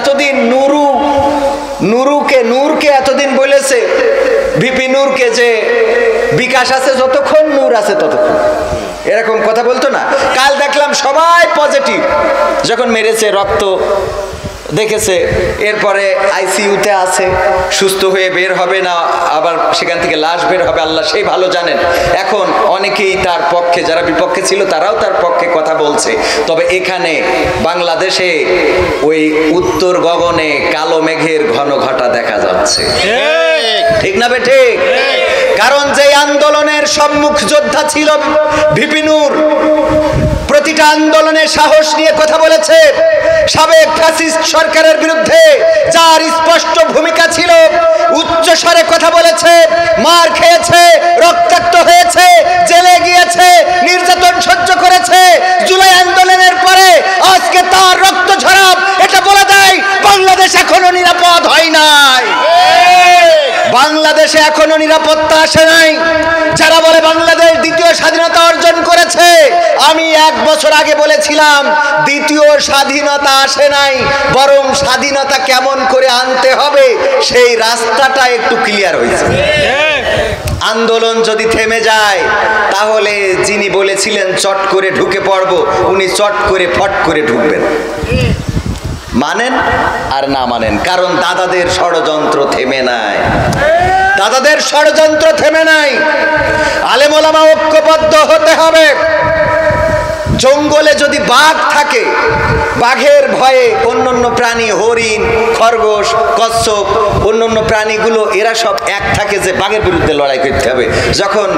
এতদিন নূরকে এতদিন বলেছে ভিপি নূরকে যে বিকাশ আছে যতক্ষণ, নূর আছে ততক্ষণ, এরকম কথা বলতো না। কাল দেখলাম সবাই পজিটিভ, যখন মেরেছে রক্ত দেখেছে, এরপরে আইসিইউতে আছে, সুস্থ হয়ে বের হবে না আবার সেখান থেকে লাশ বের হবে আল্লাহ সেই ভালো জানেন। এখন অনেকেই তার পক্ষে, যারা বিপক্ষে ছিল তারাও তার পক্ষে কথা বলছে। তবে এখানে বাংলাদেশে ওই উত্তর গগনে কালো মেঘের ঘন ঘটা দেখা যাচ্ছে, ঠিক না বেঠিক? কারণ যে আন্দোলনের সম্মুখ যোদ্ধা ছিল ভিপি নূর, প্রতিটা আন্দোলনে সাহস নিয়ে কথা বলেছে, সাবেক ফ্যাসিস্ট সরকারের বিরুদ্ধে যার স্পষ্ট ভূমিকা ছিল, উচ্চ স্বরে কথা বলেছে, মার খেয়েছে, রক্তাক্ত হয়েছে, জেলে গিয়েছে, নির্যাতন সহ্য করেছে। জুলাই আন্দোলনের পরে আজকে তার রক্ত ঝরাপ এটা বলে দেয় বাংলাদেশ এখনো নিরাপদ হয় নাই, বাংলাদেশে এখনো নিরাপত্তা আসে নাই। যারা বলে বাংলাদেশ দ্বিতীয় স্বাধীনতা অর্জন করেছে, আমি 1 বছর আগে বলেছিলাম দ্বিতীয় স্বাধীনতা আসে নাই, বরং স্বাধীনতা কেমন করে আনতে হবে সেই রাস্তাটা একটু ক্লিয়ার হয়েছে। আন্দোলন যদি থেমে যায় তাহলে যিনি বলেছিলেন চট করে ঢুকে পড়ব, উনি চট করে ফট করে ঢুকবেন। মানেন আর না মানেন, কারণ দাদাদের ষড়যন্ত্র থেমে নাই, দাদাদের ষড়যন্ত্র থেমে নাই। আলেম ওলামা ঐক্যবদ্ধ হতে হবে। জঙ্গলে যদি বাঘ থাকে, বাঘের ভয়ে অন্যান্য প্রাণী, হরিণ, খরগোশ, কচ্ছপ, অন্যান্য প্রাণীগুলো এরা সব এক থাকে যে বাঘের বিরুদ্ধে লড়াই করতে হবে। যখন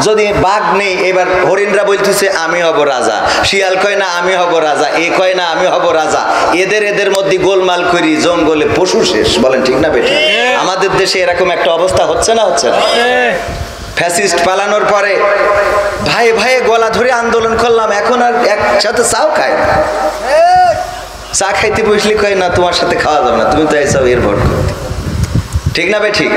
যদি বাঘ নেই, এবার হরিণরা বলতেছে আমি হব রাজা, শিয়াল কয় না আমি হব রাজা, এ কয় না আমি হব রাজা, এদের মধ্যে গোলমাল করি, জঙ্গলে পশু শেষ। বলেন ঠিক না বেটা? আমাদের দেশে এরকম একটা অবস্থা হচ্ছে না, হচ্ছে না? ফ্যাসিস্ট পালানোর পরে ভাই ভাই গলা ধরে আন্দোলন করলাম, এখন আর একসাথে চাও খায় না। চা খাইতে বসলে কয় না তোমার সাথে খাওয়া যাবে না, তুমি তো এসব এর ভোট করতে, ঠিক না বে ঠিক?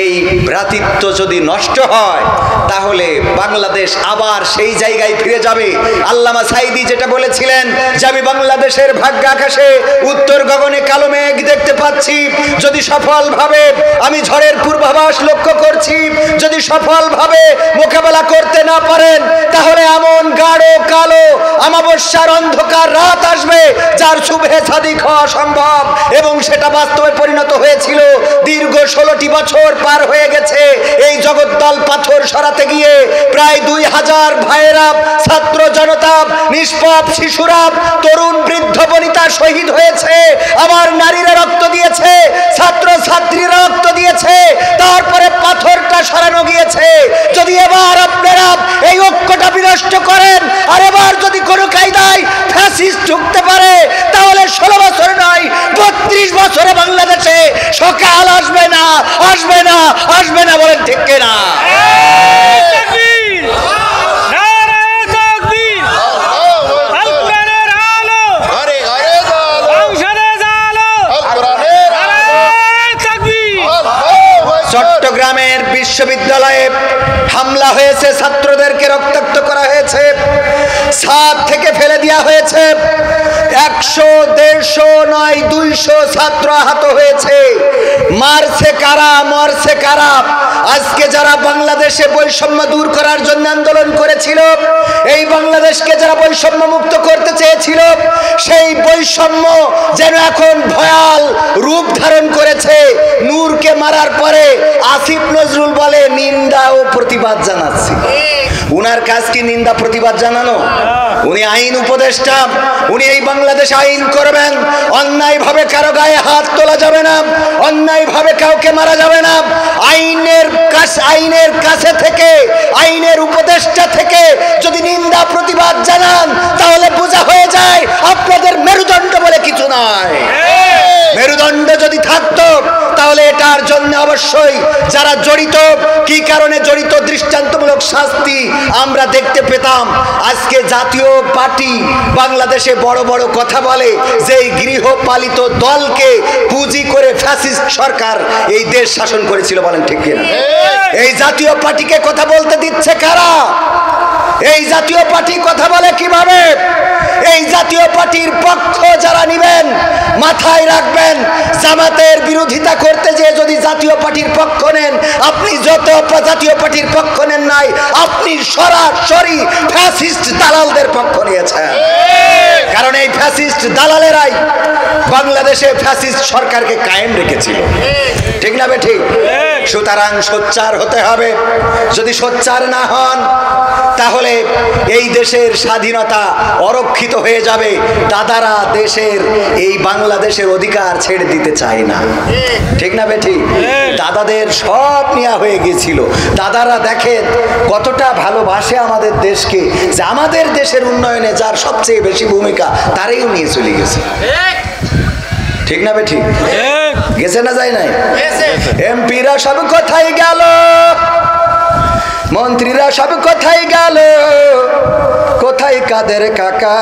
এই ভ্রাতৃত্ব যদি নষ্ট হয় তাহলে বাংলাদেশ আবার সেই জায়গায় ফিরে যাবে। আল্লামা সাঈদী যেটা বলেছিলেন যে আমি বাংলাদেশের ভাগ্য আকাশে উত্তর গগনে কালো মেঘ দেখতে পাচ্ছি, যদি সফলভাবে আমি ঝড়ের পূর্বাভাস লক্ষ্য করছি, যদি সফলভাবে মোকাবেলা করতে না পারেন তাহলে এমন গাঢ় কালো অমাবস্যার অন্ধকার রাত আসবে যার শুভে সাদিক হওয়া সম্ভব, এবং সেটা বাস্তবে পরিণত হয়েছিল। দীর্ঘ 16টি বছর পার হয়ে গেছে এই জগদ্দল পাথর সরাতে গিয়ে। প্রায় 2000 ভাইয়েরা, ছাত্র জনতা, নিষ্পাপ শিশুরা, তরুণ বৃদ্ধ বনিতা শহীদ হয়েছে, আবার নারীরা রক্ত দিয়েছে, ছাত্র ছাত্রীরা রক্ত দিয়েছে, তারপরে পাথরটা সরানো গিয়েছে। যদি এবার আপনারা এই ঐক্যটা বিনষ্ট করেন আর এবার যদি কোনো কায়দায় ফ্যাসিস্ট ঢুকতে পারে তাহলে 16 বছর নয় 32 বছরে বাংলাদেশে সকাল আসবে না, আসবে না, আসবে না। বলেন ঠিক কিনা? চট্টগ্রামের বিশ্ববিদ্যালয়ে হামলা হয়েছে, ছাত্রদেরকে রক্তাক্ত করা হয়েছে, ছাদ থেকে ফেলে দেওয়া হয়েছে, 100, 150 নয় 200 ছাত্র আহত হয়েছে। মারছে কারা, মরছে কারা? আজকে যারা বাংলাদেশে বৈষম্য দূর করার জন্য আন্দোলন করেছিল, এই বাংলাদেশকে যারা বৈষম্য মুক্ত করতে চেয়েছিল, সেই বৈষম্য যেন এখন ভয়াল রূপ ধারণ করেছে। নূরকে মারার পরে আসিফ নজরুল বলে নিন্দা ও প্রতিবাদ জানাচ্ছি। উনার কাজ কি নিন্দা প্রতিবাদ জানানো? উনি আইন উপদেষ্টা, উনি এই বাংলাদেশ আইন করবেন। অন্যায় ভাবে কারো গায়ে হাত তোলা যাবে না, অন্যায় ভাবে কাউকে মারা যাবে না। আইনের কাছে থেকে, আইনের উপদেষ্টা থেকে যদি নিন্দা প্রতিবাদ জানান তাহলে বোঝা হয়ে যায় আপনাদের মেরুদণ্ড বলে কিছু নাই। মেরুদণ্ড যদি থাকতো তাহলে এটার জন্য অবশ্যই যারা জড়িত, কি কারণে জড়িত, দৃষ্টান্তমূলক শাস্তি আমরা দেখতে পেতাম। আজকে জাতীয় পার্টি বাংলাদেশে বড় বড় কথা বলে যে এই গৃহপালিত দলকে পুঁজি করে ফ্যাসিস্ট সরকার এই দেশ শাসন করেছিল। বলেন ঠিক কিনা? এই জাতীয় পার্টিকে কথা বলতে দিচ্ছে কারা? এই জাতীয় পার্টি কথা বলে কিভাবে? এই জাতীয় পার্টির পক্ষ যারা নিবেন মাথায় রাখবেন, জামাতের বিরোধিতা করতে যে যদি জাতীয় পার্টির পক্ষ নেন, আপনি যত জাতীয় পার্টির পক্ষ নেন নাই, আপনি সরাসরি ফ্যাসিস্ট দালালদের পক্ষ নিয়েছেন। কারণ এই ফ্যাসিস্ট দালালেরাই বাংলাদেশে ফ্যাসিস্ট সরকারকে কায়েম রেখেছিল, ঠিক না বে ঠিক? সুতরাং সোচ্চার হতে হবে। যদি সোচ্চার না হন তাহলে এই দেশের স্বাধীনতা অরক্ষিত হয়ে যাবে। দাদারা দেশের এই বাংলাদেশের অধিকার ছেড়ে দিতে চায় না, ঠিক না বে ঠিক? দাদাদের সব নেওয়া হয়ে গিয়েছিল। দাদারা দেখেন কতটা ভালোবাসে আমাদের দেশকে, যে আমাদের দেশের উন্নয়নে যার সবচেয়ে বেশি ভূমিকা তারাইও নিয়ে চলে গেছে, ঠিক না বে ঠিক? গেছে না যায় নাই? এমপিরা সব কোথায় গেল, মন্ত্রীরা সব কোথায় গেল, কোথায় কাদের কাকা?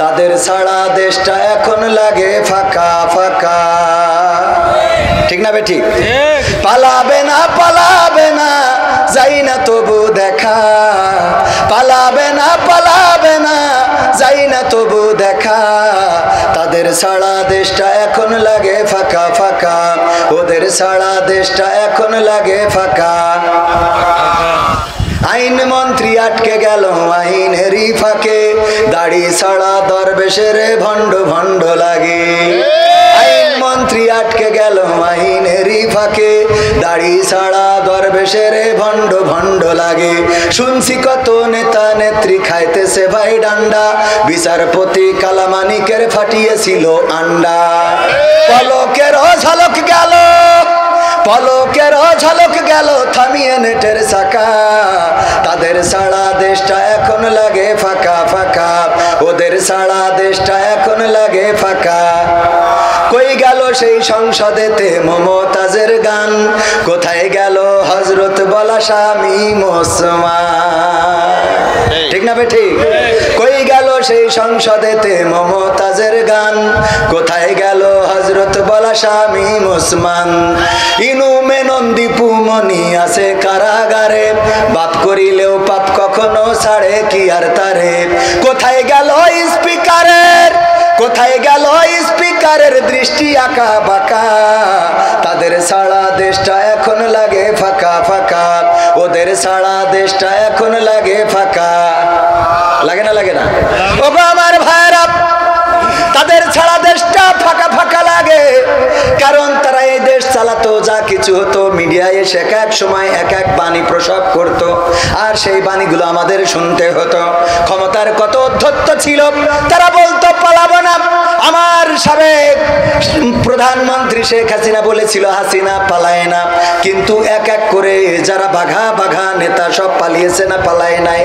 তাদের ছাড়া দেশটা এখন লাগে ফাঁকা ফাঁকা, ঠিক না বে ঠিক? পালাবে না পালাবে না, যাই না তবু দেখা, পালাবে না পালাবে না, যাই না তবু দেখা। তাদের ছাড়া দেশটা এখন লাগে ফাঁকা ফাঁকা, ওদের ছাড়া দেশটা এখন লাগে ফাঁকা। আইন মন্ত্রী আটকে গেল আইনেরই ফাঁকে, দাড়ি ছাড়া দরবেশের ভণ্ড ভণ্ড লাগে। আইন মন্ত্রী আটকে গেল আইনেরই ফাঁকে, দাড়ি ছাড়া দরবেশের ভণ্ড ভণ্ড লাগে। শুনছি কত নেতা নেত্রী খাইতেছে ভাই ডান্ডা, বিচারপতি কালামানিকের ফাটিয়েছিল আন্ডা। পলকের ঝলক গেল, পলকের ঝলক গেল থামিয়ে নেটের চাকা। তাদের ছাড়া দেশটা এখন লাগে ফাঁকা ফাঁকা, ওদের ছাড়া দেশটা এখন লাগে ফাঁকা। কই গেল সেই সংসদেতে মমতাজের গান, কোথায় গেল হযরত বলা স্বামী মুসলমান, ঠিক না বেঠি? কই গেল সেই সংসদেতে মমতাজের গান, কোথায় গেল হযরত বলা স্বামী মুসলমান। ইনু মেনন দীপু মনি আছে কারাগারে, বাপ করিলেও পাপ কখনো ছাড়ে কি আর তারে। কোথায় গেল স্পিকারের, কোথায় গেল স্পিকারের দৃষ্টি আঁকা বাঁকা। তাদের ছাড়া দেশটা এখন লাগে ফাঁকা ফাঁকা, ওদের ছাড়া দেশটা এখন লাগে ফাঁকা। লাগে না লাগে না? ও আমার ভাইরা, তাদের ছাড়া দেশটা ফাঁকা ফাঁকা লাগে, কারণ তারা এই দেশ চালাতো। যা কিছু হতো মিডিয়ায় এসে এক এক সময় এক এক বাণী প্রসব করত, আর সেই বাণীগুলো আমাদের শুনতে হতো। ক্ষমতার কত অধ্যত্ত ছিল, তারা বলতো পালাবো না। আমার সাবেক প্রধানমন্ত্রী শেখ হাসিনা বলেছিল হাসিনা পালায় না, কিন্তু এক এক করে যারা বাঘা বাঘা নেতা সব পালিয়েছে না পালায় নাই?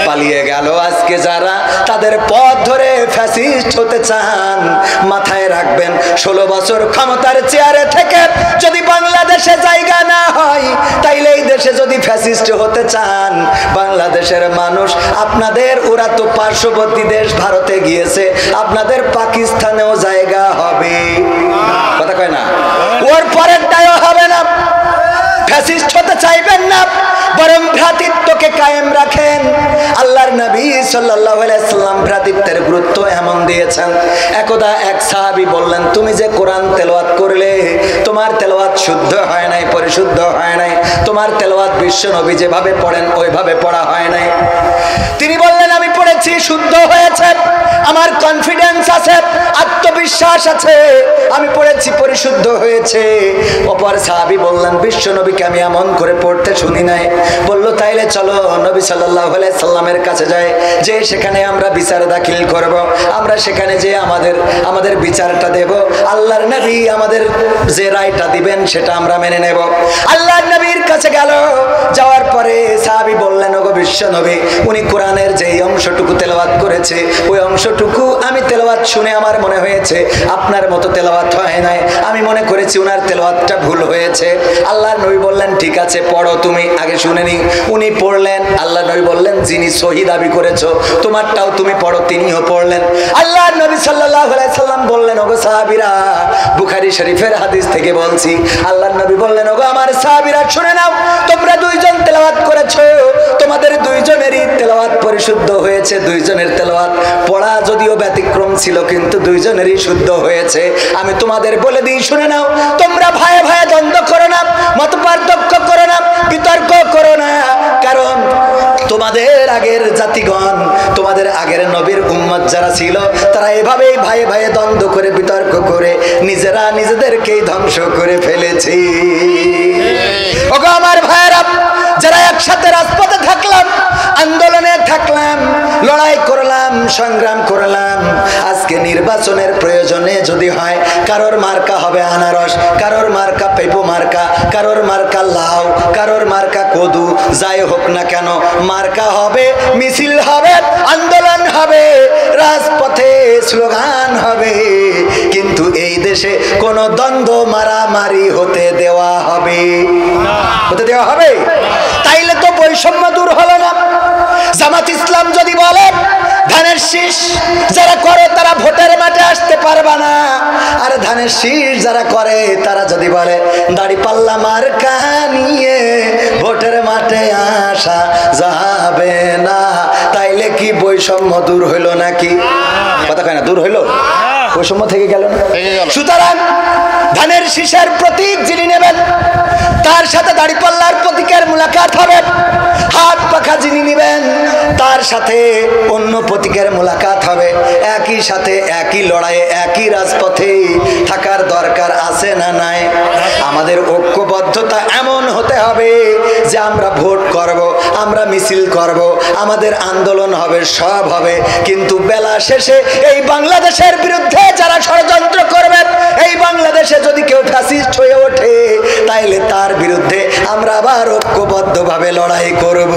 পালিয়ে গেল। আজকে যারা তাদের পথ ধরে ফ্যাসিস্ট হতে চান, মাথায় রাখবেন 16 বছর ক্ষমতার চেয়ারে থেকে যদি বাংলাদেশে জায়গা না হয়, তাইলে এই দেশে যদি ফ্যাসিস্ট হতে চান, বাংলাদেশের মানুষ আপনাদের, ওরা তো পার্শ্ববর্তী দেশ ভারতে গিয়েছে, আপনাদের পাকিস্তানেও জায়গা হবে। কথা কয় না? ওর পরের দায়ও হবে না। ফ্যাসিস্ট হতে চাইবেন না, বরং ভ্রাতৃত্বকে কায়েম রাখেন। আল্লাহর নবী সাল্লাল্লাহু আলাইহি সাল্লাম ভ্রাতৃত্বের গুরুত্ব এমন দিয়েছেন। একদা এক সাহাবী বললেন, তুমি যে কোরআন তেলাওয়াত করলে, তোমার তেলাওয়াত শুদ্ধ হয় নাই, পরিশুদ্ধ হয় নাই। তোমার তেলাওয়াত বিশ্ব নবী যেভাবে পড়েন ওইভাবে পড়া হয় নাই। তিনি বললেন, আমি পড়েছি, শুদ্ধ হয়েছে, আমার কনফিডেন্স আছে, আত্মবিশ্বাস আছে, আমি পড়েছি, পরিশুদ্ধ হয়েছে। অপর সাহাবী বললেন, বিশ্ব নবীকে আমি এমন করে পড়তে শুনি নাই। বলল, তাইলে চলো নবী সাল্লাল্লাহু আলাইহি সাল্লামের কাছে যাই, যে সেখানে আমরা বিচার দাখিল করব, আমরা সেখানে যে আমাদের বিচারটা দেব, আল্লাহর নবী আমাদের যে রায়টা দিবেন সেটা আমরা মেনে নেব। আল্লাহর নবীর কাছে গেল। যাওয়ার পরে সাহাবী বললেন, ওগো বিশ্ব নবী, উনি কোরআনের যে অংশটুকু তেলাওয়াত করেছে, ওই অংশটুকু আমি তেলাওয়াত শুনে আমার মনে হয়েছে আপনার মতো তেলাওয়াত হয় নাই, আমি মনে করেছি উনার তেলাওয়াতটা ভুল হয়েছে। আল্লাহর নবী বললেন, ঠিক আছে পড়ো, তুমি আগে শুনে নি। উনি পড়লেন। আল্লাহর নবী বললেন, যিনি সহি দাবি করেছো তোমারটাও তুমি পড়ো। তিনিও পড়লেন। আল্লাহর নবী সাল্লাল্লাহু আলাইহি সাল্লাম বললেন, ওগো সাহাবীরা, বুখারী শরীফের হাদিস থেকে বলছি, আল্লাহর নবী বললেন, ওগো আমার সাহাবীরা শুনে নাও, তোমরা দুইজন তেলাওয়াত করেছো, তোমাদের দুইজনেরই তেলাওয়াত তেলাওয়াত পরিশুদ্ধ হয়েছে, দুইজনের তেলাওয়াত পড়া যদিও ব্যতিক্রম ছিল কিন্তু দুইজনেরই শুদ্ধ হয়েছে। আমি তোমাদের বলে দিই, শুনে নাও, তোমরা ভাইয়ে ভাইয়ে দ্বন্দ্ব করো না, মত পার্থক্য করো না, বিতর্ক করো না। কারণ তোমাদের আগের জাতিগণ, তোমাদের আগের নবীর উম্মত যারা ছিল, তারা এভাবেই ভাইয়ে ভাইয়ে দ্বন্দ্ব করে বিতর্ক করে নিজেরা নিজেদেরকেই ধ্বংস করে ফেলেছে। ওগো আমার ভাইয়েরা, যারা একসাথে রাজপথে থাকলাম, আন্দোলনে থাকলাম, লড়াই করলাম, সংগ্রাম করলাম, আজকে নির্বাচনের প্রয়োজনে যদি হয় কারোর মার্কা হবে আনারস, কারোর মার্কা পেঁপো মার্কা, কারোর মার্কা লাউ, কারোর মার্কা কদু, যাই হোক না কেন মার্কা হবে, মিছিল হবে, আন্দোলন হবে, রাজপথে স্লোগান হবে, কিন্তু এই দেশে কোনো দ্বন্দ্ব মারামারি হতে দেওয়া হবে হবে? তাইলে তো বৈষম্য দূর হলো না। জামাত ইসলাম যদি বলে ধানের শীষ যারা করে তারা ভোটের মাঠে আসতে পারবে না, আর ধানের শীষ যারা করে তারা যদি বলে দাড়িপাল্লা মার্কা নিয়ে ভোটের মাঠে আসা যাবে না, তাইলে কি বৈষম্য দূর হইলো নাকি? কথা কয় না, দূর হইলো? বৈষম্য থেকে গেল না? সুতরাং ধানের শীষের প্রতীক যিনি নেবেন তার সাথে দাড়িপাল্লার প্রতীকের মুলাকাত হবে, হাত পাখা যিনি নেবেন তার সাথে অন্য প্রতীকের মুলাকাত হবে। একই সাথে একই লড়াইয়ে একই রাজপথে থাকার দরকার আছে না নাই? আমাদের ঐক্যবদ্ধতা এমন হতে হবে যে আমরা ভোট করব, আমরা মিছিল করব, আমাদের আন্দোলন হবে, সব হবে, কিন্তু বেলা শেষে এই বাংলাদেশের বিরুদ্ধে যারা ষড়যন্ত্র করবে, এই বাংলাদেশে যদি কেউ ফ্যাসিস্ট হয়ে ওঠে তাইলে তার বিরুদ্ধে আমরা আবার ঐক্যবদ্ধভাবে লড়াই করব।